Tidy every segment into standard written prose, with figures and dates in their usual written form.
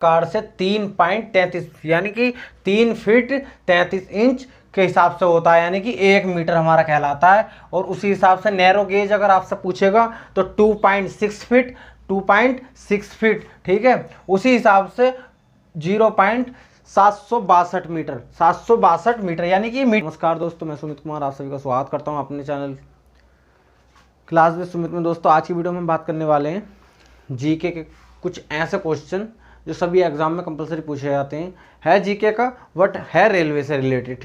Car से 3.33 यानी कि 3 फीट 33 इंच के हिसाब से होता है, यानी कि 1 मीटर हमारा कहलाता है। और उसी हिसाब से नैरो गेज अगर आपसे पूछेगा तो 2.6 फीट 2.6 फीट, ठीक है। उसी हिसाब से 0.762 मीटर 762 मीटर यानी कि मीटर। नमस्कार दोस्तों, मैं सुमित कुमार आप सभी का स्वागत करता हूं अपने चैनल क्लास विद सुमित में। दोस्तों आज की वीडियो में हम बात करने वाले हैं जीके के कुछ ऐसे क्वेश्चन जो सभी एग्जाम में कंपलसरी पूछे जाते हैं। है जीके का बट है रेलवे से रिलेटेड,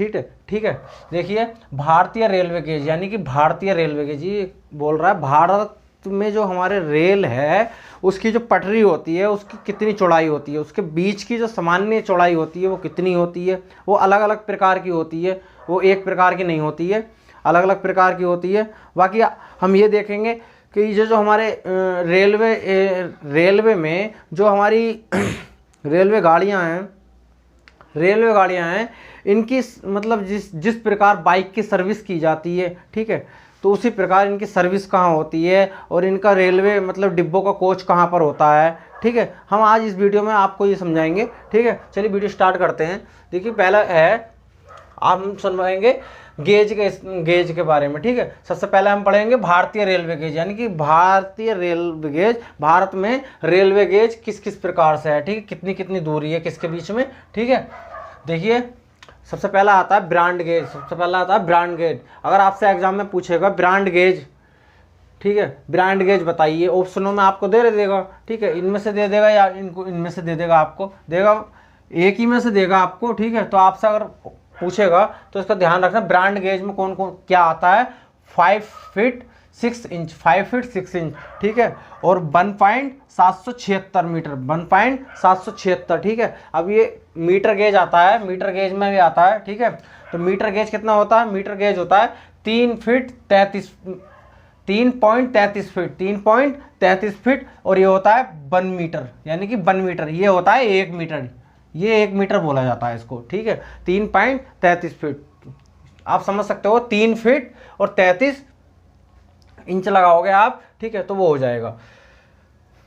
ठीक है। देखिए भारतीय रेलवे गेज यानी कि भारतीय रेलवे गेज ये बोल रहा है भारत में जो हमारे रेल है उसकी जो पटरी होती है उसकी कितनी चौड़ाई होती है, उसके बीच की जो सामान्य चौड़ाई होती है वो कितनी होती है। वो अलग अलग प्रकार की होती है, वो एक प्रकार की नहीं होती है, अलग अलग प्रकार की होती है। बाकी हम ये देखेंगे कि ये जो हमारे रेलवे में जो हमारी रेलवे गाड़ियाँ हैं इनकी मतलब जिस प्रकार बाइक की सर्विस की जाती है, ठीक है, तो उसी प्रकार इनकी सर्विस कहाँ होती है और इनका रेलवे मतलब डिब्बों का कोच कहाँ पर होता है, ठीक है। हम आज इस वीडियो में आपको ये समझाएंगे, ठीक है। चलिए वीडियो स्टार्ट करते हैं। देखिए पहला है हम सुनवाएंगे गेज के बारे में, ठीक है। सबसे पहले हम पढ़ेंगे भारतीय रेलवे गेज यानी कि भारतीय रेलवे गेज, भारत में रेलवे गेज किस किस प्रकार से है, ठीक है, कितनी कितनी दूरी है किसके बीच में, ठीक है। देखिए सबसे पहला आता है ब्रांड गेज। अगर आपसे एग्जाम में पूछेगा ब्रांड गेज, ठीक है, ब्रांड गेज बताइए, ऑप्शनों में आपको दे देगा, ठीक है, इनमें से दे देगा या इनमें से दे देगा, आपको देगा एक ही में से देगा आपको, ठीक है। तो आपसे अगर पूछेगा तो इसका ध्यान रखना ब्रांड गेज में कौन कौन क्या आता है। 5 फीट 6 इंच, ठीक है, और 1.776 मीटर, 1.776, ठीक है। अब ये मीटर गेज आता है, मीटर गेज में भी आता है, ठीक है। तो मीटर गेज कितना होता है, मीटर गेज होता है 3.33 फीट और ये होता है 1 मीटर यानी कि 1 मीटर, ये होता है 1 मीटर, ये 1 मीटर बोला जाता है इसको, ठीक है। 3.33 फीट आप समझ सकते हो, 3 फीट और 33 इंच लगाओगे आप, ठीक है, तो वो हो जाएगा।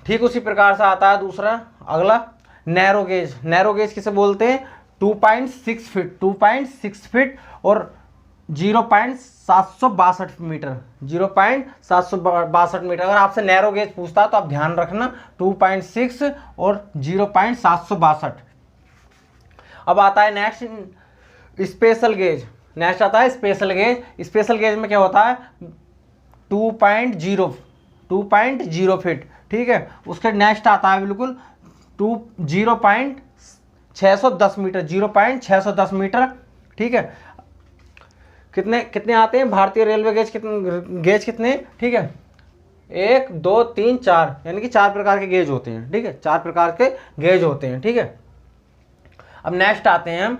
ठीक उसी प्रकार से आता है दूसरा अगला नैरो गेज किसे बोलते हैं, 2.6 फीट और 0.762 मीटर, 0.762 मीटर। अगर आपसे नैरो गेज पूछता है तो आप ध्यान रखना 2.6 और 0.762। अब आता है next special gauge, special gauge में क्या होता है 2.0 फीट, ठीक है। उसके नेक्स्ट आता है बिल्कुल 0.610 मीटर, 0.610 मीटर, ठीक है। कितने आते हैं भारतीय रेलवे गेज कितने, ठीक है, 1 2 3 4 यानी कि 4 प्रकार के गेज होते हैं, ठीक है, 4 प्रकार के गेज होते हैं, ठीक है। अब नेक्स्ट आते हैं हम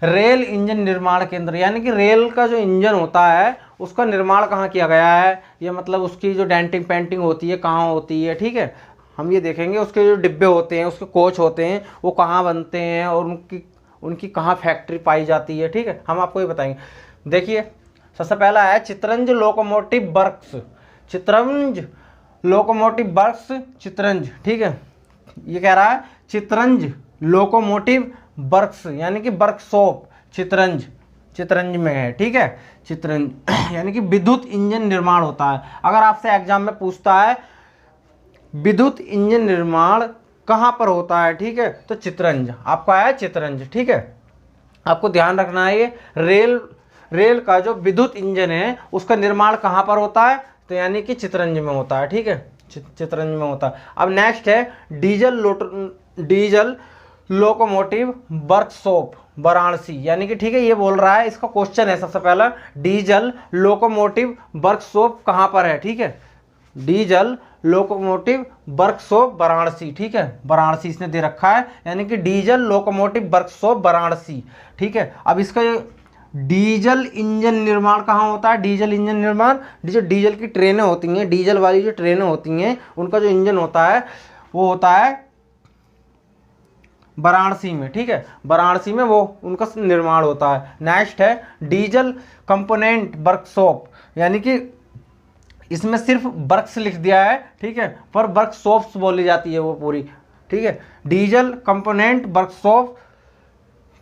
रेल इंजन निर्माण केंद्र यानी कि रेल का जो इंजन होता है उसका निर्माण कहाँ किया गया है, ये मतलब उसकी जो डेंटिंग पेंटिंग होती है कहाँ होती है, ठीक है। हम ये देखेंगे उसके जो डिब्बे होते हैं उसके कोच होते हैं वो कहाँ बनते हैं और उनकी कहाँ फैक्ट्री पाई जाती है, ठीक है, हम आपको ये बताएंगे। देखिए सबसे पहला है चित्रंज लोकोमोटिव वर्क्स, ठीक है। ये कह रहा है चित्रंज लोकोमोटिव वर्क्स यानी कि वर्कशॉप चित्रंज में है, ठीक है। चित्रंज यानी कि विद्युत इंजन निर्माण होता है। अगर आपसे एग्जाम में पूछता है विद्युत इंजन निर्माण कहाँ पर होता है, ठीक है, तो चित्रंज आपका है चित्रंज, ठीक है। आपको ध्यान रखना है ये रेल का जो विद्युत इंजन है उसका निर्माण कहाँ पर होता है, तो यानी कि चित्रंज में होता है, ठीक है, चित्रंज में होता है। अब नेक्स्ट है डीजल लोकोमोटिव वर्कशॉप वाराणसी यानी कि, ठीक है, ये बोल रहा है इसका क्वेश्चन है सबसे पहला डीजल लोकोमोटिव वर्कशॉप कहाँ पर है, ठीक है, डीजल लोकोमोटिव वर्कशॉप वाराणसी, ठीक है, वाराणसी इसने दे रखा है यानी कि डीजल लोकोमोटिव वर्कशॉप वाराणसी, ठीक है। अब इसका डीजल इंजन निर्माण कहाँ होता है, डीजल इंजन निर्माण जो डीजल की ट्रेनें होती हैं, डीजल वाली जो ट्रेनें होती हैं उनका जो इंजन होता है वो होता है वाराणसी में, ठीक है, वाराणसी में वो उनका निर्माण होता है। नेक्स्ट है डीजल कंपोनेंट वर्कशॉप यानी कि इसमें सिर्फ वर्क्स लिख दिया है, ठीक है, पर वर्कशॉप्स बोली जाती है वो पूरी, ठीक है। डीजल कंपोनेंट वर्कशॉप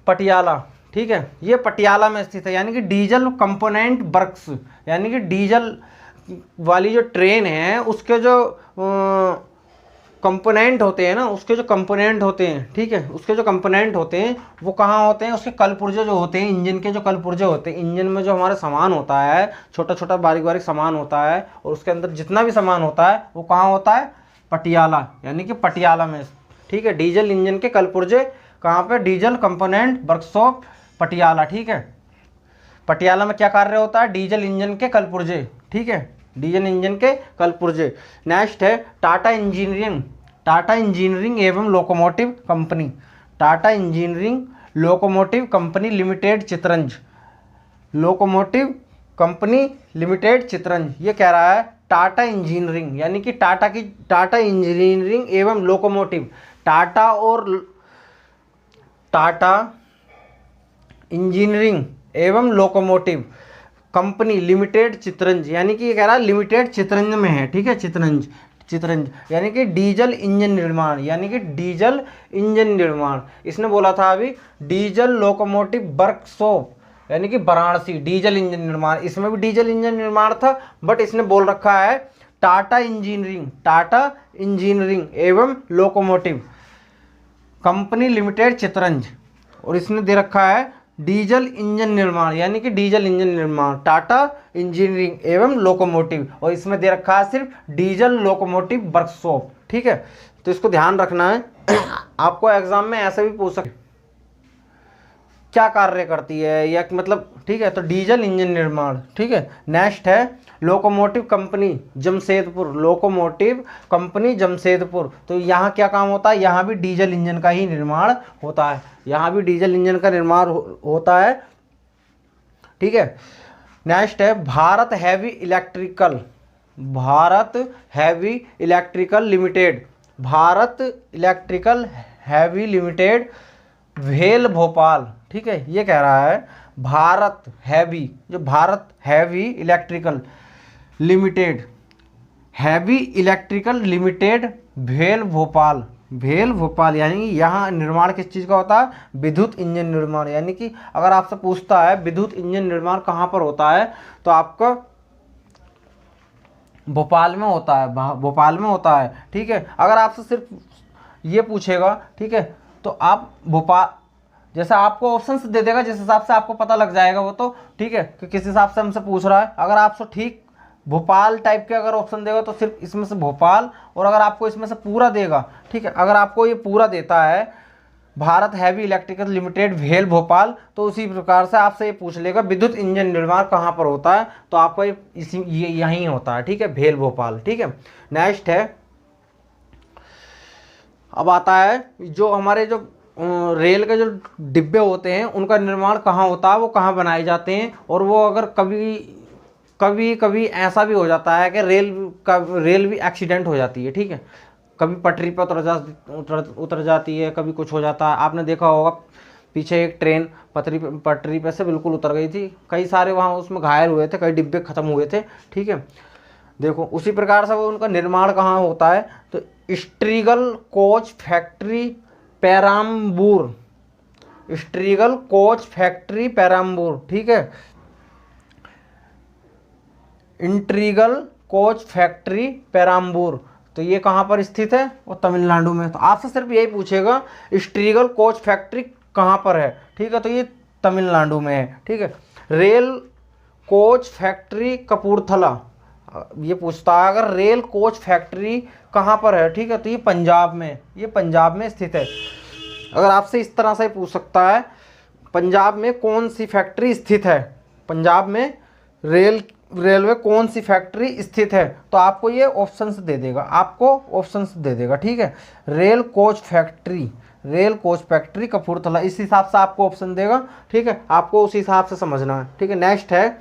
पटियाला, ठीक है, ये पटियाला में स्थित है। यानी कि डीजल कंपोनेंट वर्क्स, यानी कि डीजल वाली जो ट्रेन है उसके जो कंपोनेंट होते हैं ना, उसके जो कंपोनेंट होते हैं, ठीक है, उसके जो कंपोनेंट होते हैं वो कहाँ होते हैं, उसके कलपुर्जे जो होते हैं, इंजन के जो कलपुर्जे होते हैं, इंजन में जो हमारा सामान होता है, छोटा छोटा बारीक बारीक सामान होता है, और उसके अंदर जितना भी सामान होता है वो कहाँ होता है, पटियाला, यानी कि पटियाला में, ठीक है। डीजल इंजन के कलपुर्जे कहाँ पे, डीजल कंपोनेंट वर्कशॉप पटियाला, ठीक है। पटियाला में क्या कार्य होता है, डीजल इंजन के कलपुर्जे, ठीक है, डीजल इंजन के कलपुर्जे। नेक्स्ट है टाटा इंजीनियरिंग, टाटा इंजीनियरिंग एवं locomotive company, Tata engineering locomotive company limited Chittaranjan, locomotive company limited Chittaranjan, ये कह रहा है टाटा इंजीनियरिंग, यानी कि टाटा की टाटा इंजीनियरिंग एवं लोकोमोटिव, टाटा और टाटा इंजीनियरिंग एवं लोकोमोटिव कंपनी लिमिटेड चितरंज, यानी कि ये कह रहा है लिमिटेड चितरंज में है, ठीक है, चितरंज, चितरंज यानी कि डीजल इंजन निर्माण, यानी कि डीजल इंजन निर्माण। इसने बोला था अभी डीजल लोकोमोटिव वर्कशॉप, यानी कि वाराणसी डीजल इंजन निर्माण, इसमें भी डीजल इंजन निर्माण था, बट इसने बोल रखा है टाटा इंजीनियरिंग, टाटा इंजीनियरिंग एवं लोकोमोटिव कंपनी लिमिटेड चितरंज, और इसने दे रखा है डीजल इंजन निर्माण, यानी कि डीजल इंजन निर्माण टाटा इंजीनियरिंग एवं लोकोमोटिव, और इसमें दे रखा है सिर्फ डीजल लोकोमोटिव वर्कशॉप, ठीक है। तो इसको ध्यान रखना है। आपको एग्जाम में ऐसे भी पूछ सकते क्या कार्य करती है, या मतलब, ठीक है, तो डीजल इंजन निर्माण, ठीक है। नेक्स्ट है locomotive company Jamshedpur, locomotive company Jamshedpur, तो यहाँ क्या काम होता है, यहाँ भी डीजल इंजन का ही निर्माण होता है, यहाँ भी डीजल इंजन का निर्माण होता है, ठीक है। नेक्स्ट है Bharat heavy electrical, Bharat heavy electrical limited, Bharat electrical heavy limited भेल भोपाल, ठीक है, ये कह रहा है भारत हैवी, जो Bharat heavy electrical limited, heavy electrical limited भेल भोपाल, भेल भोपाल, यानी यहाँ निर्माण किस चीज़ का होता है, विद्युत इंजन निर्माण, यानी कि अगर आपसे पूछता है विद्युत इंजन निर्माण कहाँ पर होता है, तो आपका भोपाल में होता है, भोपाल में होता है, ठीक है। अगर आपसे सिर्फ ये पूछेगा, ठीक है, तो आप भोपाल, जैसा आपको ऑप्शंस दे देगा जिस हिसाब से आपको पता लग जाएगा वो, तो ठीक है कि किस हिसाब से हमसे पूछ रहा है। अगर आपसे ठीक भोपाल टाइप के अगर ऑप्शन देगा तो सिर्फ इसमें से भोपाल, और अगर आपको इसमें से पूरा देगा, ठीक है, अगर आपको ये पूरा देता है भारत हैवी इलेक्ट्रिकल लिमिटेड भेल भोपाल, तो उसी प्रकार से आपसे ये पूछ लेगा विद्युत इंजन निर्माण कहाँ पर होता है, तो आपको ये यहीं होता है, ठीक है, भेल भोपाल, ठीक है। नेक्स्ट है, अब आता है जो हमारे जो रेल के जो डिब्बे होते हैं उनका निर्माण कहाँ होता है, वो कहाँ बनाए जाते हैं, और वो अगर कभी कभी ऐसा भी हो जाता है कि रेल भी एक्सीडेंट हो जाती है, ठीक है, कभी पटरी पर उतर जाती है, कभी कुछ हो जाता है। आपने देखा होगा पीछे एक ट्रेन पटरी पे से बिल्कुल उतर गई थी, कई सारे वहाँ उसमें घायल हुए थे, कई डिब्बे ख़त्म हुए थे, ठीक है। देखो उसी प्रकार से वो उनका निर्माण कहाँ होता है, तो integral coach factory Perambur, integral coach factory Perambur, ठीक है, इंट्रीगल कोच फैक्ट्री पेराम्बूर, तो ये कहाँ पर स्थित है, वो तमिलनाडु में। तो आपसे सिर्फ यही पूछेगा स्ट्रीगल कोच फैक्ट्री कहाँ पर है, ठीक है, तो ये तमिलनाडु में है, ठीक है। रेल कोच फैक्ट्री कपूरथला, ये पूछता है अगर रेल कोच फैक्ट्री कहाँ पर है, ठीक है, तो ये पंजाब में, ये पंजाब में स्थित है। अगर आपसे इस तरह से पूछ सकता है पंजाब में कौन सी फैक्ट्री स्थित है, पंजाब में रेलवे कौन सी फैक्ट्री स्थित है, तो आपको ये ऑप्शंस दे देगा, आपको ऑप्शंस दे देगा, ठीक है। रेल कोच फैक्ट्री कपूरथला, इस हिसाब से आपको ऑप्शन देगा, ठीक है, आपको उस हिसाब से समझना है, ठीक है। नेक्स्ट है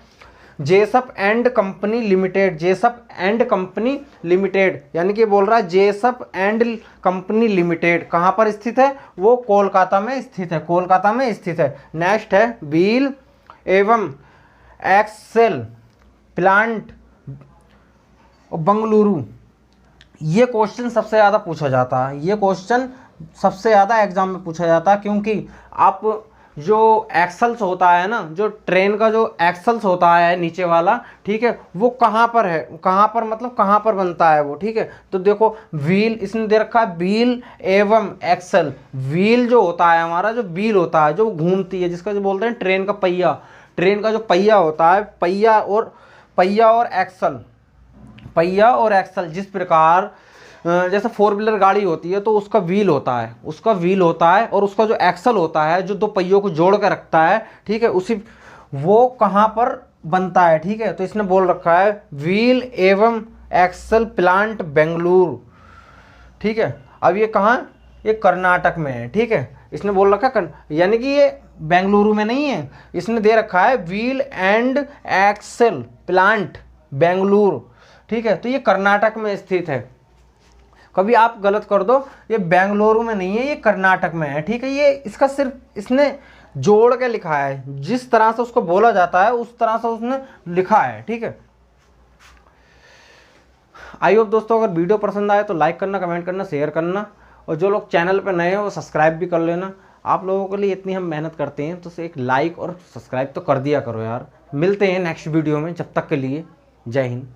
Jessop and company limited, Jessop and company limited, यानी कि बोल रहा है जेसप एंड कंपनी लिमिटेड कहाँ पर स्थित है, वो कोलकाता में स्थित है, कोलकाता में स्थित है। नेक्स्ट है व्हील एवं एक्सेल प्लांट बंगलुरु, ये क्वेश्चन सबसे ज़्यादा पूछा जाता है, ये क्वेश्चन सबसे ज़्यादा एग्जाम में पूछा जाता है, क्योंकि आप जो एक्सल्स होता है ना, जो ट्रेन का जो एक्सल्स होता है नीचे वाला, ठीक है, वो कहाँ पर है, कहाँ पर मतलब कहाँ पर बनता है वो, ठीक है। तो देखो व्हील इसने दे रखा है, व्हील एवं एक्सल। व्हील जो होता है हमारा, जो व्हील होता है जो घूमती है, जिसका जो बोलते हैं ट्रेन का पहिया, ट्रेन का जो पहिया होता है, पहिया और एक्सल, पहिया और एक्सल। जिस प्रकार जैसे फोर व्हीलर गाड़ी होती है तो उसका व्हील होता है, उसका व्हील होता है, और उसका जो एक्सल होता है जो दो पहियों को जोड़ कर रखता है, ठीक है, उसी वो कहाँ पर बनता है, ठीक है। तो इसने बोल रखा है व्हील एवं एक्सल प्लांट बेंगलुरु, ठीक है। अब ये कहाँ, ये कर्नाटक में है, ठीक है। इसने बोल रखा है यानी कि ये बेंगलुरु में नहीं है, इसने दे रखा है wheel and axle plant Bengaluru, ठीक है। तो ये कर्नाटक में स्थित है। कभी आप गलत कर दो, ये बेंगलुरु में नहीं है, ये कर्नाटक में है, ठीक है। ये इसका सिर्फ इसने जोड़ के लिखा है, जिस तरह से उसको बोला जाता है उस तरह से उसने लिखा है, ठीक है। आई होप दोस्तों अगर वीडियो पसंद आए तो लाइक करना, कमेंट करना, शेयर करना, और जो लोग चैनल पर नए हो वो सब्सक्राइब भी कर लेना। आप लोगों के लिए इतनी हम मेहनत करते हैं तो एक लाइक और सब्सक्राइब तो कर दिया करो यार। मिलते हैं नेक्स्ट वीडियो में, जब तक के लिए जय हिंद।